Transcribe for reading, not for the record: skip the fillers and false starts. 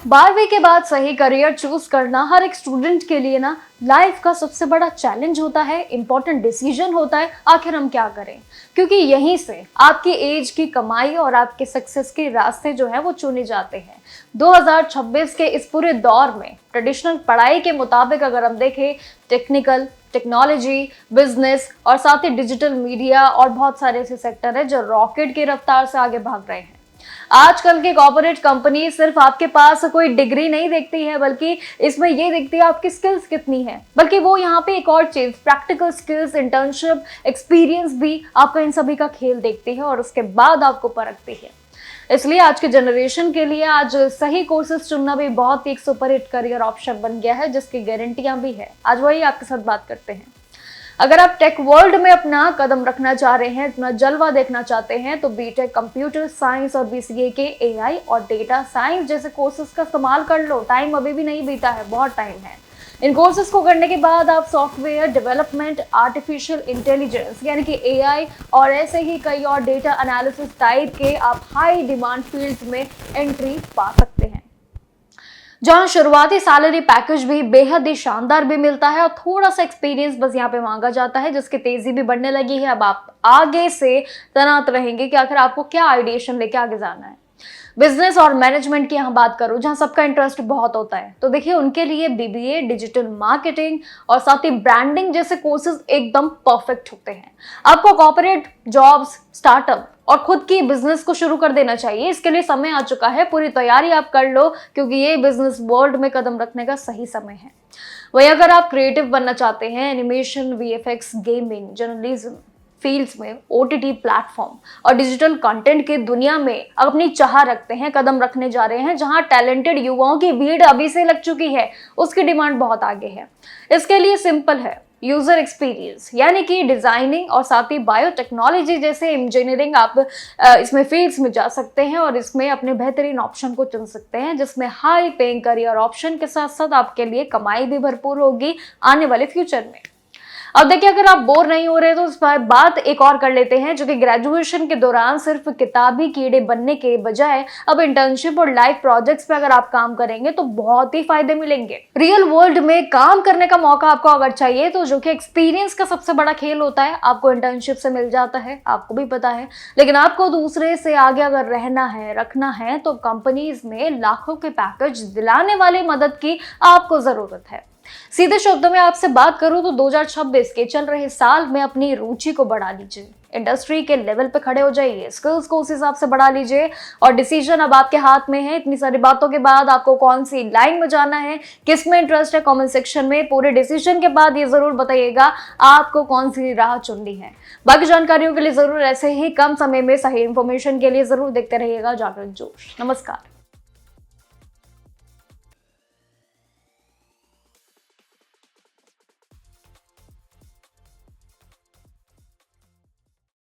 12वीं के बाद सही करियर चूज करना हर एक स्टूडेंट के लिए ना लाइफ का सबसे बड़ा चैलेंज होता है, इंपॉर्टेंट डिसीजन होता है। आखिर हम क्या करें, क्योंकि यहीं से आपकी एज की कमाई और आपके सक्सेस के रास्ते जो है वो चुने जाते हैं। 2026 के इस पूरे दौर में ट्रेडिशनल पढ़ाई के मुताबिक अगर हम देखें, टेक्निकल, टेक्नोलॉजी, बिजनेस और साथ ही डिजिटल मीडिया और बहुत सारे ऐसे सेक्टर है जो रॉकेट की रफ्तार से आगे भाग रहे हैं। आजकल की कॉर्पोरेट कंपनी सिर्फ आपके पास कोई डिग्री नहीं देखती है, बल्कि इसमें ये देखती है आपकी स्किल्स कितनी है। बल्कि वो यहाँ पे एक और चीज, प्रैक्टिकल स्किल्स, इंटर्नशिप, एक्सपीरियंस भी आपका इन सभी का खेल देखती है और उसके बाद आपको परखती है। इसलिए आज के जनरेशन के लिए आज सही कोर्सेज चुनना भी बहुत ही एक सुपरहिट करियर ऑप्शन बन गया है, जिसकी गारंटियां भी है। आज वही आपके साथ बात करते हैं। अगर आप टेक वर्ल्ड में अपना कदम रखना चाह रहे हैं, अपना जलवा देखना चाहते हैं, तो बीटेक कंप्यूटर साइंस और बीसीए के एआई और डेटा साइंस जैसे कोर्सेज का इस्तेमाल कर लो। टाइम अभी भी नहीं बीता है, बहुत टाइम है। इन कोर्सेज को करने के बाद आप सॉफ्टवेयर डेवलपमेंट, आर्टिफिशियल इंटेलिजेंस यानी कि एआई और ऐसे ही कई और डेटा एनालिसिस टाइप के आप हाई डिमांड फील्ड्स में एंट्री पा सकते हैं, जहां शुरुआती सैलरी पैकेज भी बेहद ही शानदार भी मिलता है और थोड़ा सा एक्सपीरियंस बस यहाँ पे मांगा जाता है, जिसकी तेजी भी बढ़ने लगी है। अब आप आगे से तैनात रहेंगे कि आखिर आपको क्या आइडिएशन लेके आगे जाना है। बिजनेस और मैनेजमेंट की यहाँ बात करूं, जहां सबका इंटरेस्ट बहुत होता है, तो देखिए उनके लिए बीबीए, डिजिटल मार्केटिंग और साथ ही ब्रांडिंग जैसे कोर्सेज एकदम परफेक्ट होते हैं। आपको कॉर्पोरेट जॉब्स, स्टार्टअप और खुद की बिजनेस को शुरू कर देना चाहिए। इसके लिए समय आ चुका है, पूरी तैयारी आप कर लो, क्योंकि ये बिजनेस वर्ल्ड में कदम रखने का सही समय है। वही अगर आप क्रिएटिव बनना चाहते हैं, animation, VFX, gaming, journalism fields में, ओटीटी प्लेटफॉर्म और डिजिटल कंटेंट की दुनिया में अपनी चाह रखते हैं, कदम रखने जा रहे हैं, जहां टैलेंटेड युवाओं की भीड़ अभी से लग चुकी है, उसकी डिमांड बहुत आगे है। इसके लिए सिंपल है, यूजर एक्सपीरियंस यानी कि डिजाइनिंग और साथ ही बायोटेक्नोलॉजी जैसे इंजीनियरिंग आप इसमें फील्ड्स में जा सकते हैं और इसमें अपने बेहतरीन ऑप्शन को चुन सकते हैं, जिसमें हाई पेइंग करियर ऑप्शन के साथ साथ आपके लिए कमाई भी भरपूर होगी आने वाले फ्यूचर में। अब देखिए, अगर आप बोर नहीं हो रहे तो इस पर बात एक और कर लेते हैं, जो कि ग्रेजुएशन के दौरान सिर्फ किताबी कीड़े बनने के बजाय अब इंटर्नशिप और लाइव प्रोजेक्ट्स पे अगर आप काम करेंगे तो बहुत ही फायदे मिलेंगे। रियल वर्ल्ड में काम करने का मौका आपको अगर चाहिए, तो जो कि एक्सपीरियंस का सबसे बड़ा खेल होता है, आपको इंटर्नशिप से मिल जाता है, आपको भी पता है। लेकिन आपको दूसरे से आगे अगर रहना है, रखना है, तो कंपनीज में लाखों के पैकेज दिलाने वाली मदद की आपको जरूरत है। सीधे शब्दों में आपसे बात करूं तो 2026 के चल रहे साल में अपनी रुचि को बढ़ा लीजिए, इंडस्ट्री के लेवल पे खड़े हो जाइए, स्किल्स को उस हिसाब से बढ़ा लीजिए और डिसीजन अब आपके हाथ में है। इतनी सारी बातों के बाद आपको कौन सी लाइन में जाना है, किस में इंटरेस्ट है, कमेंट सेक्शन में पूरे डिसीजन के बाद ये जरूर बताइएगा आपको कौन सी राह चुननी है। बाकी जानकारियों के लिए जरूर ऐसे ही कम समय में सही इंफॉर्मेशन के लिए जरूर देखते रहिएगा जागरण जोश। नमस्कार।